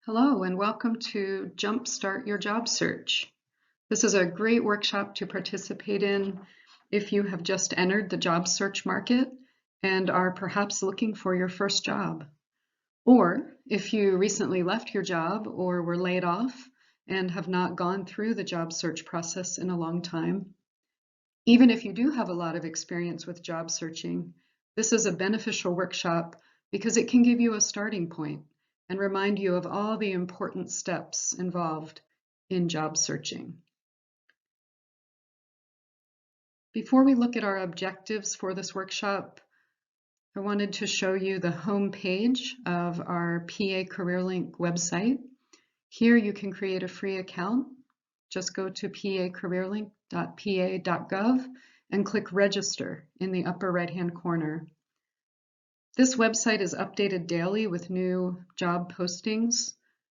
Hello and welcome to Jumpstart Your Job Search. This is a great workshop to participate in if you have just entered the job search market and are perhaps looking for your first job. Or if you recently left your job or were laid off and have not gone through the job search process in a long time. Even if you do have a lot of experience with job searching, this is a beneficial workshop because it can give you a starting point and remind you of all the important steps involved in job searching. Before we look at our objectives for this workshop, I wanted to show you the home page of our PA CareerLink website. Here you can create a free account. Just go to pacareerlink.pa.gov and click register in the upper right-hand corner. This website is updated daily with new job postings.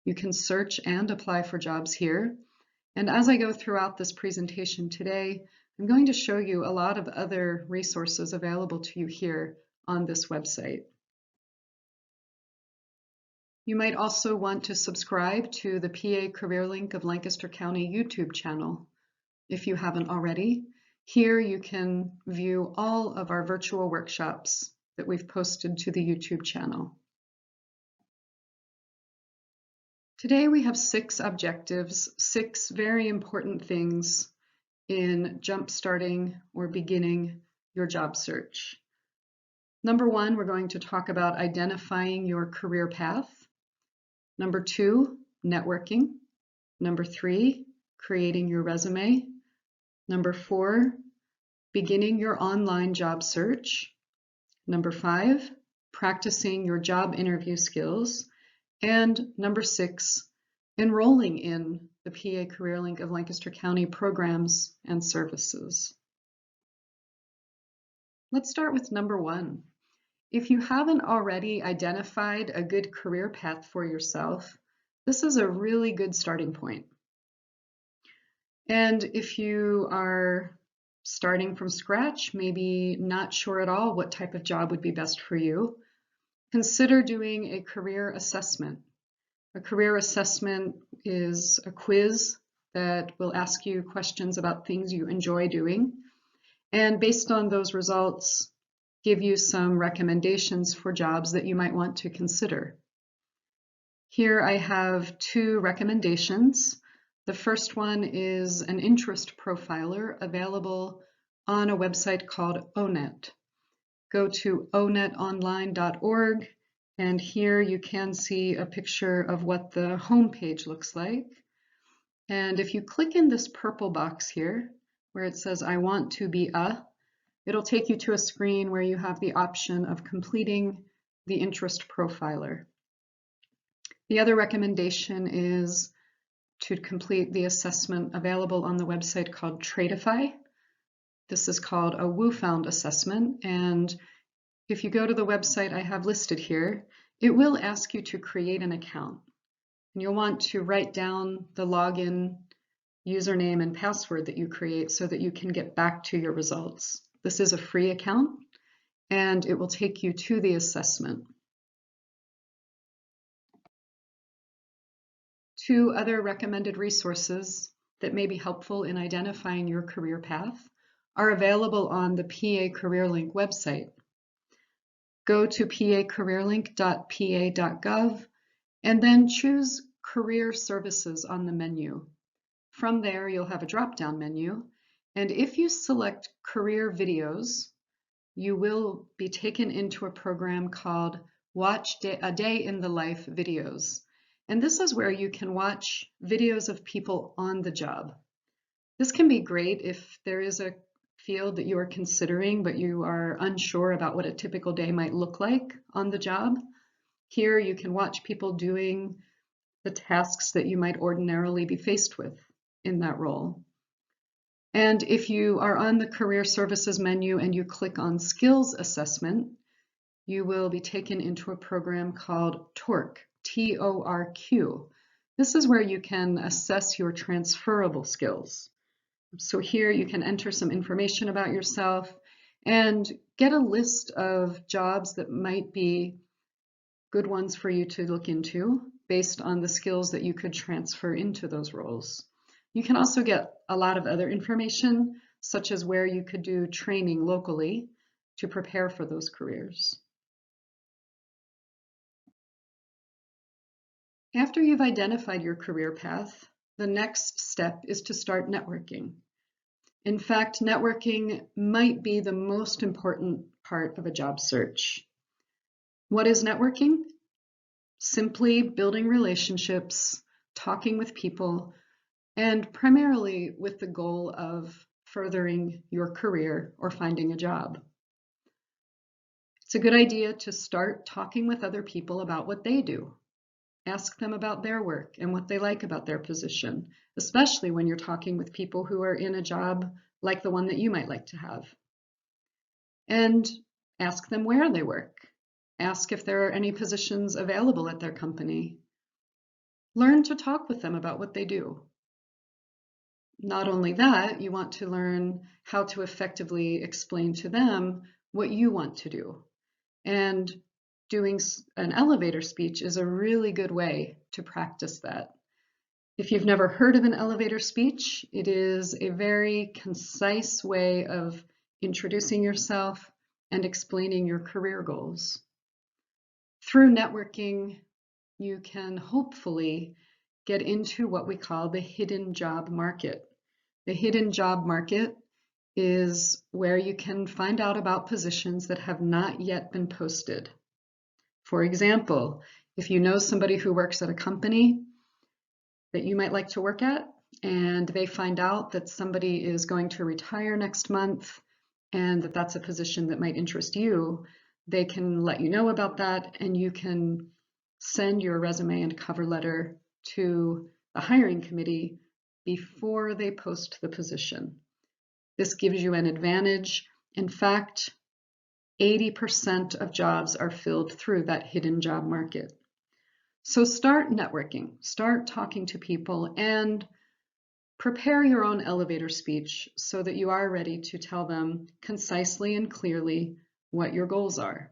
You can search and apply for jobs here. And as I go throughout this presentation today, I'm going to show you a lot of other resources available to you here on this website. You might also want to subscribe to the PA CareerLink of Lancaster County YouTube channel if you haven't already. Here you can view all of our virtual workshops that we've posted to the YouTube channel. Today we have 6 objectives, 6 very important things in jump-starting or beginning your job search. Number 1, we're going to talk about identifying your career path. Number 2, networking. Number 3, creating your resume. Number 4, beginning your online job search. Number 5, practicing your job interview skills. And number 6, enrolling in the PA CareerLink of Lancaster County programs and services. Let's start with number 1. If you haven't already identified a good career path for yourself, this is a really good starting point. And if you are starting from scratch, maybe not sure at all what type of job would be best for you, consider doing a career assessment. A career assessment is a quiz that will ask you questions about things you enjoy doing, and based on those results, give you some recommendations for jobs that you might want to consider. Here I have 2 recommendations. The first one is an interest profiler available on a website called ONET. Go to onetonline.org, and here you can see a picture of what the home page looks like. And if you click in this purple box here, where it says I want to be it'll take you to a screen where you have the option of completing the interest profiler. The other recommendation is to complete the assessment available on the website called Tradeify. This is called a WooFound assessment, and if you go to the website I have listed here, it will ask you to create an account. And you'll want to write down the login, username, and password that you create so that you can get back to your results. This is a free account, and it will take you to the assessment. 2 other recommended resources that may be helpful in identifying your career path are available on the PA CareerLink website. Go to pacareerlink.pa.gov and then choose Career Services on the menu. From there, you'll have a drop-down menu, and if you select Career Videos, you will be taken into a program called Watch a Day in the Life Videos. And this is where you can watch videos of people on the job. This can be great if there is a field that you are considering, but you are unsure about what a typical day might look like on the job. Here you can watch people doing the tasks that you might ordinarily be faced with in that role. And if you are on the Career Services menu and you click on Skills Assessment, you will be taken into a program called TORQ, T-O-R-Q. This is where you can assess your transferable skills. So here you can enter some information about yourself and get a list of jobs that might be good ones for you to look into. based on the skills that you could transfer into those roles. You can also get a lot of other information, such as where you could do training locally to prepare for those careers. After you've identified your career path, the next step is to start networking. In fact, networking might be the most important part of a job search. What is networking? Simply building relationships, talking with people, and primarily with the goal of furthering your career or finding a job. It's a good idea to start talking with other people about what they do. Ask them about their work and what they like about their position, especially when you're talking with people who are in a job like the one that you might like to have. And ask them where they work. Ask if there are any positions available at their company. Learn to talk with them about what they do. Not only that, you want to learn how to effectively explain to them what you want to do. And doing an elevator speech is a really good way to practice that. If you've never heard of an elevator speech, it is a very concise way of introducing yourself and explaining your career goals. Through networking, you can hopefully get into what we call the hidden job market. The hidden job market is where you can find out about positions that have not yet been posted. For example, if you know somebody who works at a company that you might like to work at, and they find out that somebody is going to retire next month and that that's a position that might interest you, they can let you know about that, and you can send your resume and cover letter to the hiring committee before they post the position. This gives you an advantage. In fact, 80% of jobs are filled through that hidden job market. So start networking, start talking to people, and prepare your own elevator speech so that you are ready to tell them concisely and clearly what your goals are.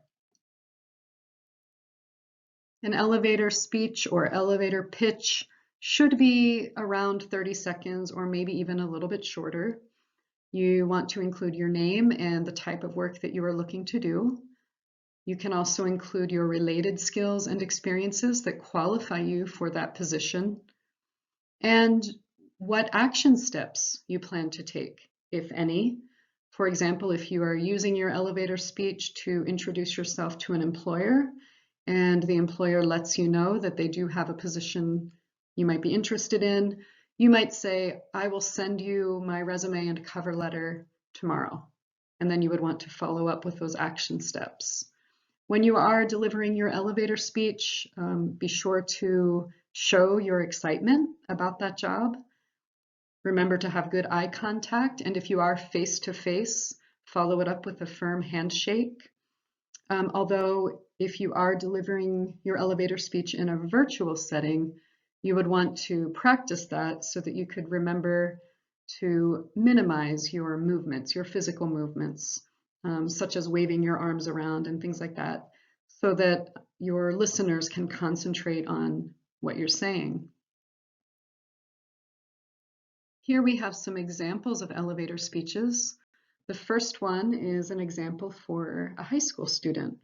An elevator speech or elevator pitch should be around 30 seconds or maybe even a little bit shorter. You want to include your name and the type of work that you are looking to do. You can also include your related skills and experiences that qualify you for that position, and what action steps you plan to take, if any. For example, if you are using your elevator speech to introduce yourself to an employer, and the employer lets you know that they do have a position you might be interested in, you might say, I will send you my resume and cover letter tomorrow. And then you would want to follow up with those action steps. When you are delivering your elevator speech, be sure to show your excitement about that job. Remember to have good eye contact, and if you are face-to-face, follow it up with a firm handshake. Although if you are delivering your elevator speech in a virtual setting, you would want to practice that so that you could remember to minimize your movements, your physical movements, such as waving your arms around and things like that, so that your listeners can concentrate on what you're saying. Here we have some examples of elevator speeches. The first one is an example for a high school student.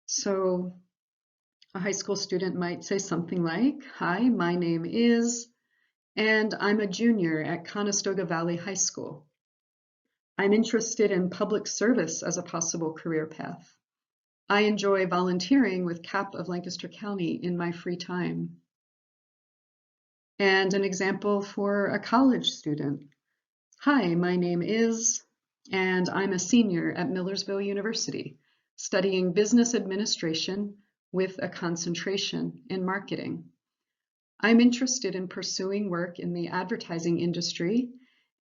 So a high school student might say something like, hi, my name is, and I'm a junior at Conestoga Valley High School. I'm interested in public service as a possible career path. I enjoy volunteering with CAP of Lancaster County in my free time. And an example for a college student. Hi, my name is, and I'm a senior at Millersville University, studying business administration with a concentration in marketing. I'm interested in pursuing work in the advertising industry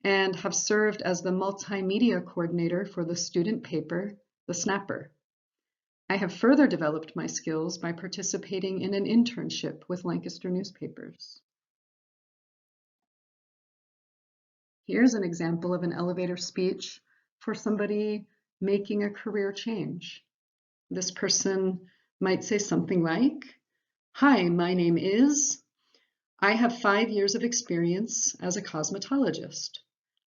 and have served as the multimedia coordinator for the student paper, The Snapper. I have further developed my skills by participating in an internship with Lancaster newspapers. Here's an example of an elevator speech for somebody making a career change. This person might say something like, Hi, my name is. I have 5 years of experience as a cosmetologist.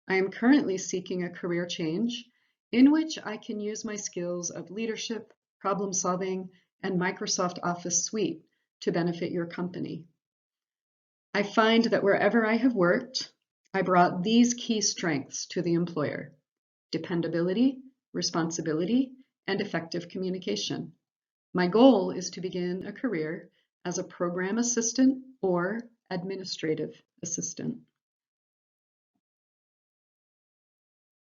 I am currently seeking a career change in which I can use my skills of leadership, problem solving, and Microsoft Office suite to benefit your company. I find that wherever I have worked, I brought these key strengths to the employer: dependability, responsibility, and effective communication. My goal is to begin a career as a program assistant or administrative assistant.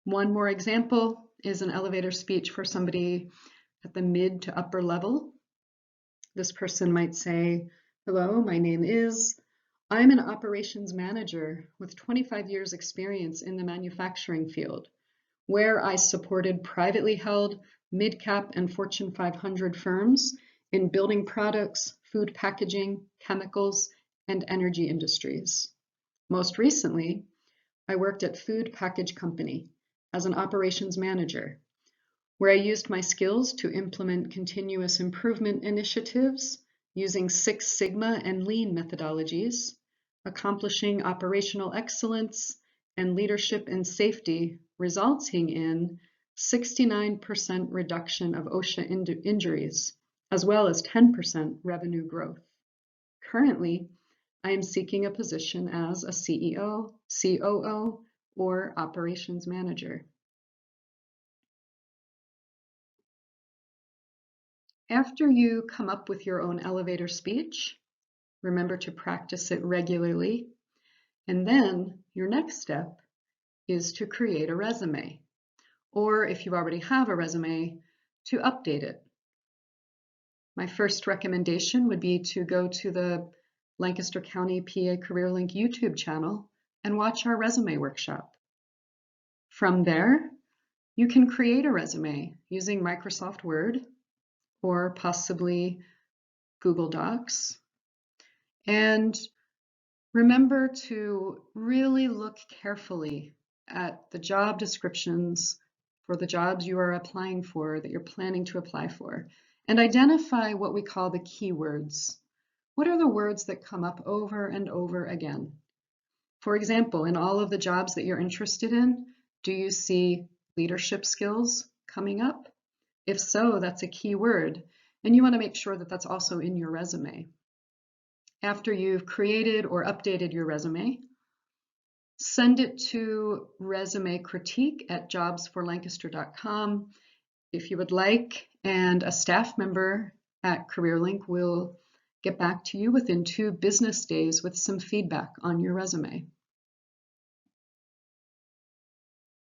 One more example is an elevator speech for somebody at the mid to upper level. This person might say, "Hello, my name is. I'm an operations manager with 25 years experience in the manufacturing field, where I supported privately held mid-cap and Fortune 500 firms in building products, food packaging, chemicals, and energy industries. Most recently, I worked at Food Package Company as an operations manager, where I used my skills to implement continuous improvement initiatives using Six Sigma and Lean methodologies, accomplishing operational excellence and leadership and safety, resulting in 69% reduction of OSHA injuries, as well as 10% revenue growth. Currently, I am seeking a position as a CEO, COO, or operations manager." After you come up with your own elevator speech, remember to practice it regularly. And then your next step is to create a resume. Or if you already have a resume, to update it. My first recommendation would be to go to the Lancaster County PA CareerLink YouTube channel and watch our resume workshop. From there, you can create a resume using Microsoft Word or possibly Google Docs. And remember to really look carefully at the job descriptions for the jobs you are applying for, that you're planning to apply for, and identify what we call the keywords. What are the words that come up over and over again? For example, in all of the jobs that you're interested in, do you see leadership skills coming up? If so, that's a key word, and you want to make sure that that's also in your resume. After you've created or updated your resume, send it to resumecritique@jobsforlancaster.com if you would like, and a staff member at CareerLink will get back to you within 2 business days with some feedback on your resume.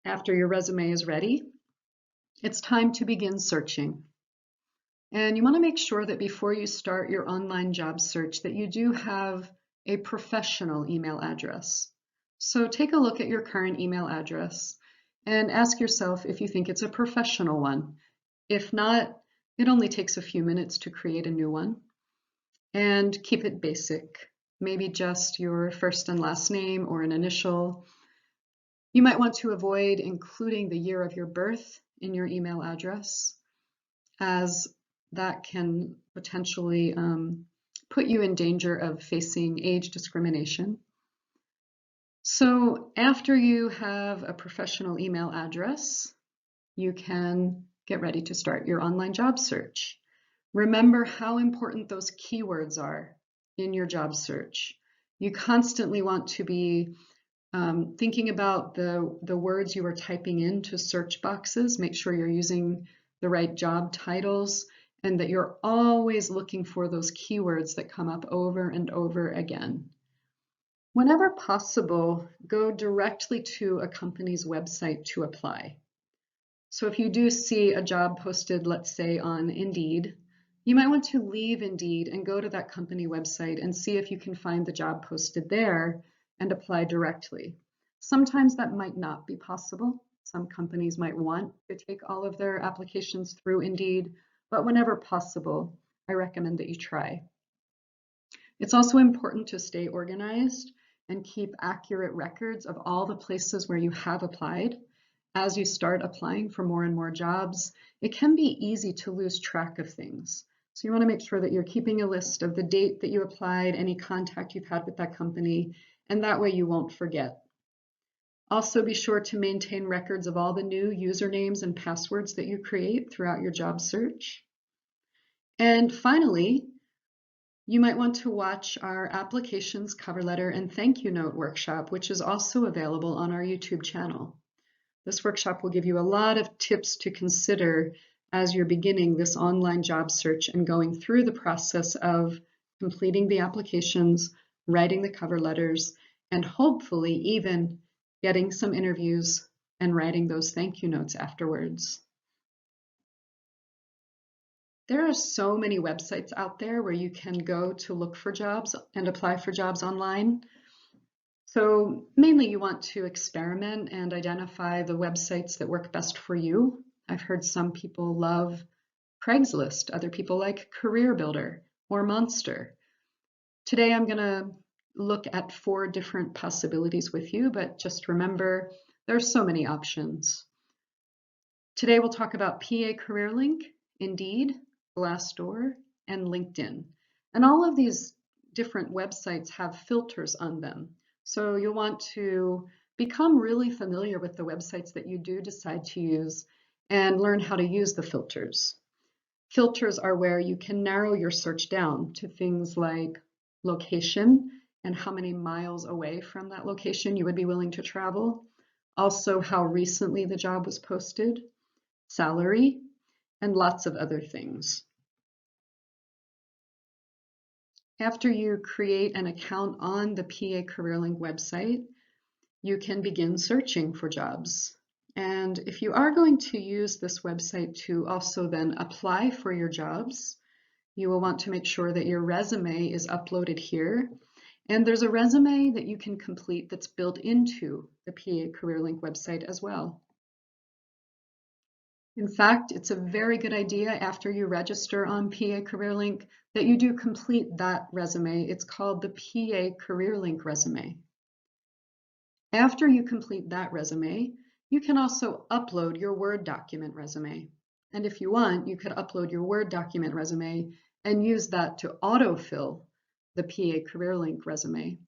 After your resume is ready, it's time to begin searching. And you want to make sure that before you start your online job search that you do have a professional email address. So take a look at your current email address and ask yourself if you think it's a professional one. If not, it only takes a few minutes to create a new one. And keep it basic, maybe just your first and last name or an initial. You might want to avoid including the year of your birth in your email address, as that can potentially put you in danger of facing age discrimination. So after you have a professional email address, you can get ready to start your online job search. Remember how important those keywords are in your job search. You constantly want to be thinking about the words you are typing into search boxes. Make sure you're using the right job titles and that you're always looking for those keywords that come up over and over again. Whenever possible, go directly to a company's website to apply. So if you do see a job posted, let's say on Indeed, you might want to leave Indeed and go to that company website and see if you can find the job posted there and apply directly. Sometimes that might not be possible. Some companies might want to take all of their applications through Indeed, but whenever possible, I recommend that you try. It's also important to stay organized and keep accurate records of all the places where you have applied. As you start applying for more and more jobs, it can be easy to lose track of things. So you want to make sure that you're keeping a list of the date that you applied, any contact you've had with that company, and that way you won't forget. Also, be sure to maintain records of all the new usernames and passwords that you create throughout your job search. And finally, you might want to watch our applications, cover letter, and thank you note workshop, which is also available on our YouTube channel. This workshop will give you a lot of tips to consider as you're beginning this online job search and going through the process of completing the applications, writing the cover letters, and hopefully even getting some interviews and writing those thank you notes afterwards. There are so many websites out there where you can go to look for jobs and apply for jobs online. So mainly you want to experiment and identify the websites that work best for you. I've heard some people love Craigslist, other people like Career Builder or Monster. Today I'm going to look at 4 different possibilities with you, but just remember there's so many options. Today we'll talk about PA CareerLink, Indeed, Glassdoor, and LinkedIn. And all of these different websites have filters on them. So you'll want to become really familiar with the websites that you do decide to use and learn how to use the filters. Filters are where you can narrow your search down to things like location and how many miles away from that location you would be willing to travel. Also, how recently the job was posted, salary, and lots of other things. After you create an account on the PA CareerLink website, you can begin searching for jobs. And if you are going to use this website to also then apply for your jobs, you will want to make sure that your resume is uploaded here. And there's a resume that you can complete that's built into the PA CareerLink website as well. In fact, it's a very good idea after you register on PA CareerLink that you do complete that resume. It's called the PA CareerLink resume. After you complete that resume, you can also upload your Word document resume. And if you want, you could upload your Word document resume and use that to autofill the PA CareerLink resume.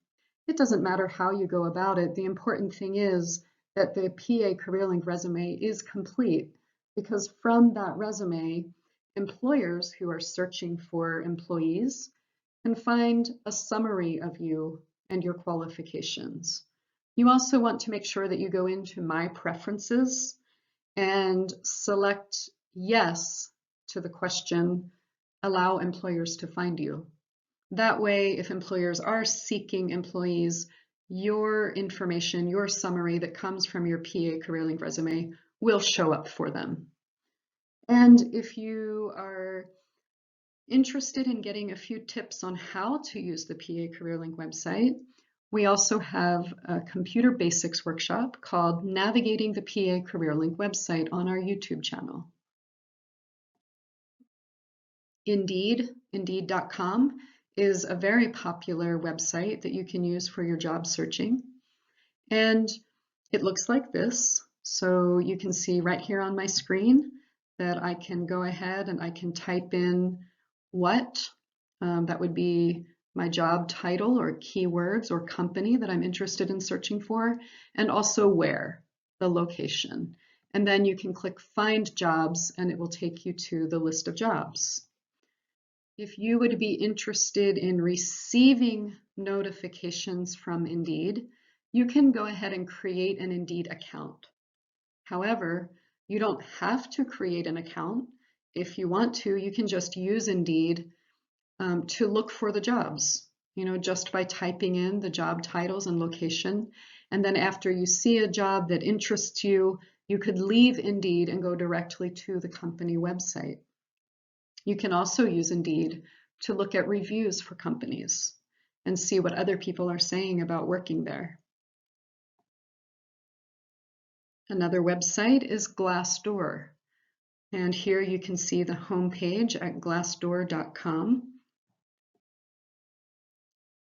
It doesn't matter how you go about it. The important thing is that the PA CareerLink resume is complete, because from that resume, employers who are searching for employees can find a summary of you and your qualifications. You also want to make sure that you go into My Preferences and select Yes to the question, Allow employers to find you. That way, if employers are seeking employees, your information, your summary that comes from your PA CareerLink resume will show up for them. And if you are interested in getting a few tips on how to use the PA CareerLink website, we also have a computer basics workshop called Navigating the PA CareerLink website on our YouTube channel. Indeed.com is a very popular website that you can use for your job searching. And it looks like this. So you can see right here on my screen that I can go ahead and I can type in what, that would be my job title or keywords or company that I'm interested in searching for, and also where, the location. And then you can click Find Jobs and it will take you to the list of jobs. If you would be interested in receiving notifications from Indeed, you can go ahead and create an Indeed account. However, you don't have to create an account. If you want to, you can just use Indeed to look for the jobs, just by typing in the job titles and location. And then after you see a job that interests you, you could leave Indeed and go directly to the company website. You can also use Indeed to look at reviews for companies and see what other people are saying about working there. Another website is Glassdoor. And here you can see the homepage at glassdoor.com.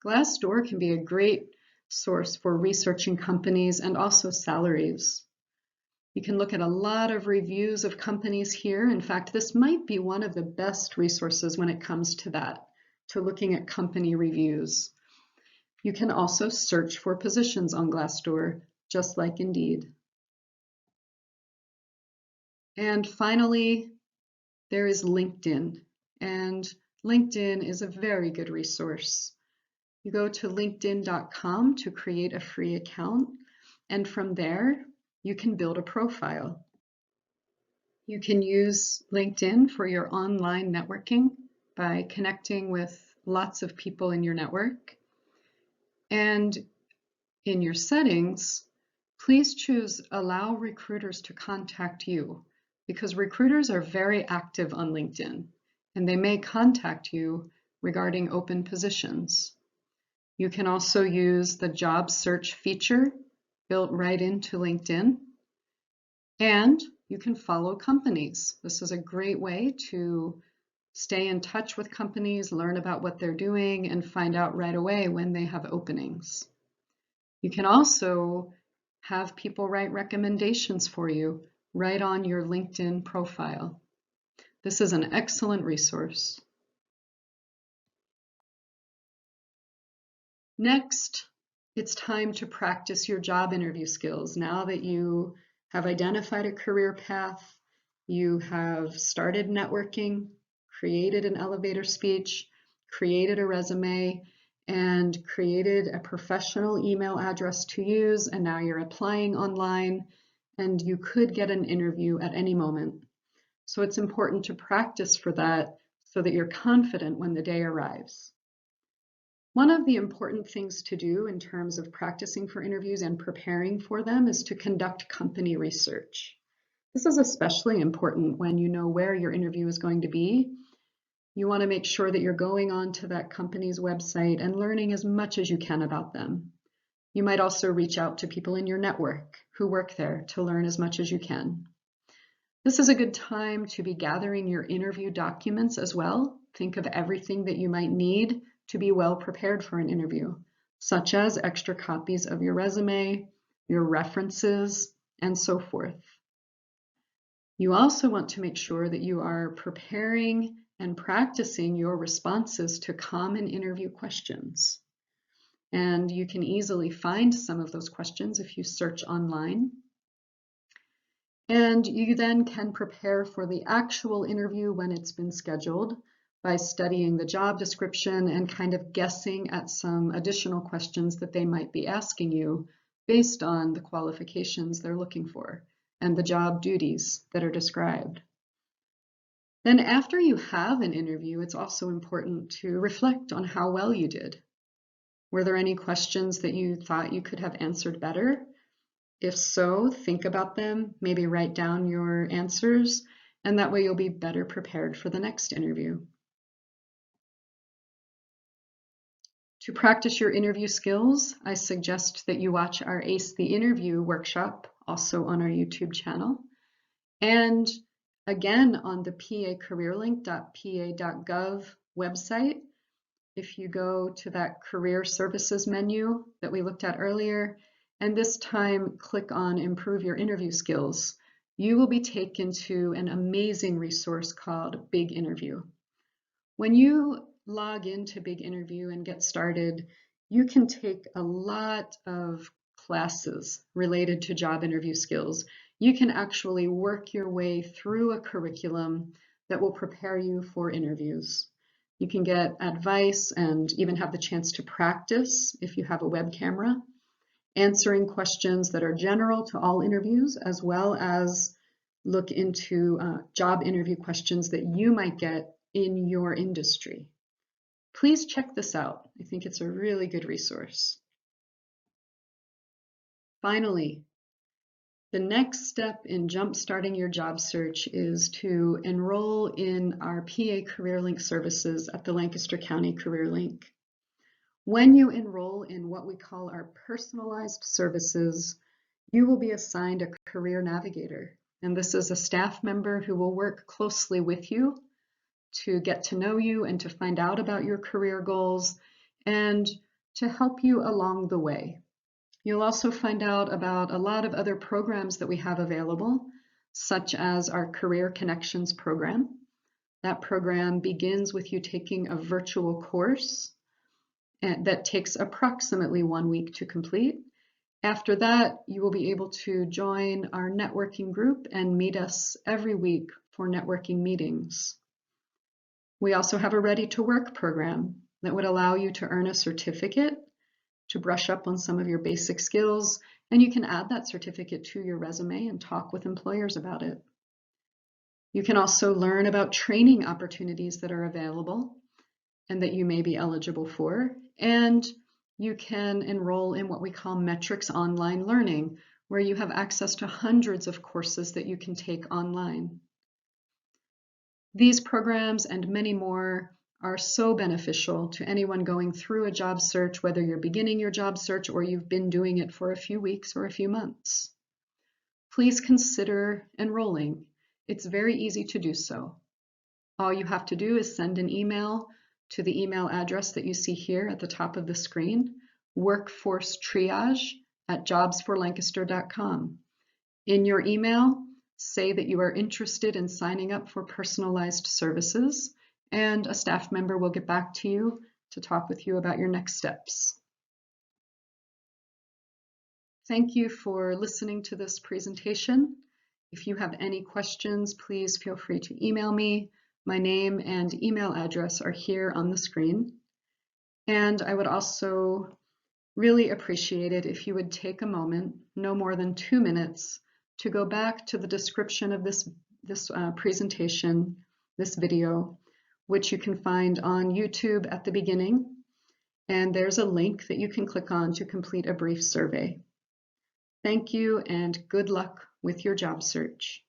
Glassdoor can be a great source for researching companies and also salaries. You can look at a lot of reviews of companies here. In fact, this might be one of the best resources when it comes to that, to looking at company reviews. You can also search for positions on Glassdoor, just like Indeed. And finally, there is LinkedIn. And LinkedIn is a very good resource. You go to linkedin.com to create a free account, and from there, you can build a profile. You can use LinkedIn for your online networking by connecting with lots of people in your network. And in your settings, please choose Allow Recruiters to Contact You, because recruiters are very active on LinkedIn, and they may contact you regarding open positions. You can also use the job search feature built right into LinkedIn, and you can follow companies. This is a great way to stay in touch with companies, learn about what they're doing, and find out right away when they have openings. You can also have people write recommendations for you right on your LinkedIn profile. This is an excellent resource. Next, it's time to practice your job interview skills. Now that you have identified a career path, you have started networking, created an elevator speech, created a resume, and created a professional email address to use, and now you're applying online, and you could get an interview at any moment. So it's important to practice for that so that you're confident when the day arrives. One of the important things to do in terms of practicing for interviews and preparing for them is to conduct company research. This is especially important when you know where your interview is going to be. You want to make sure that you're going onto that company's website and learning as much as you can about them. You might also reach out to people in your network who work there to learn as much as you can. This is a good time to be gathering your interview documents as well. Think of everything that you might need to be well prepared for an interview, such as extra copies of your resume, your references, and so forth. You also want to make sure that you are preparing and practicing your responses to common interview questions. And you can easily find some of those questions if you search online. And you then can prepare for the actual interview when it's been scheduled by studying the job description and kind of guessing at some additional questions that they might be asking you based on the qualifications they're looking for and the job duties that are described. Then after you have an interview, it's also important to reflect on how well you did. Were there any questions that you thought you could have answered better? If so, think about them, maybe write down your answers, and that way you'll be better prepared for the next interview. To practice your interview skills, I suggest that you watch our Ace the Interview workshop, also on our YouTube channel. And again, on the pacareerlink.pa.gov website, if you go to that Career Services menu that we looked at earlier, and this time click on Improve Your Interview Skills, you will be taken to an amazing resource called Big Interview. When you log into Big Interview and get started, you can take a lot of classes related to job interview skills. You can actually work your way through a curriculum that will prepare you for interviews. You can get advice and even have the chance to practice if you have a web camera, answering questions that are general to all interviews, as well as look into job interview questions that you might get in your industry. Please check this out. I think it's a really good resource. Finally, the next step in jumpstarting your job search is to enroll in our PA CareerLink services at the Lancaster County CareerLink. When you enroll in what we call our personalized services, you will be assigned a career navigator. And this is a staff member who will work closely with you to get to know you and to find out about your career goals and to help you along the way. You'll also find out about a lot of other programs that we have available, such as our Career Connections program. That program begins with you taking a virtual course that takes approximately 1 week to complete. After that, you will be able to join our networking group and meet us every week for networking meetings. We also have a Ready to Work program that would allow you to earn a certificate to brush up on some of your basic skills, and you can add that certificate to your resume and talk with employers about it. You can also learn about training opportunities that are available and that you may be eligible for, and you can enroll in what we call Metrics Online Learning, where you have access to hundreds of courses that you can take online. These programs and many more are so beneficial to anyone going through a job search, whether you're beginning your job search or you've been doing it for a few weeks or a few months. Please consider enrolling. It's very easy to do so. All you have to do is send an email to the email address that you see here at the top of the screen, workforcetriage@jobsforlancaster.com. In your email, say that you are interested in signing up for personalized services, and a staff member will get back to you to talk with you about your next steps. Thank you for listening to this presentation. If you have any questions, please feel free to email me. My name and email address are here on the screen. And I would also really appreciate it if you would take a moment, no more than 2 minutes, to go back to the description of this presentation, this video, which you can find on YouTube at the beginning. And there's a link that you can click on to complete a brief survey. Thank you and good luck with your job search.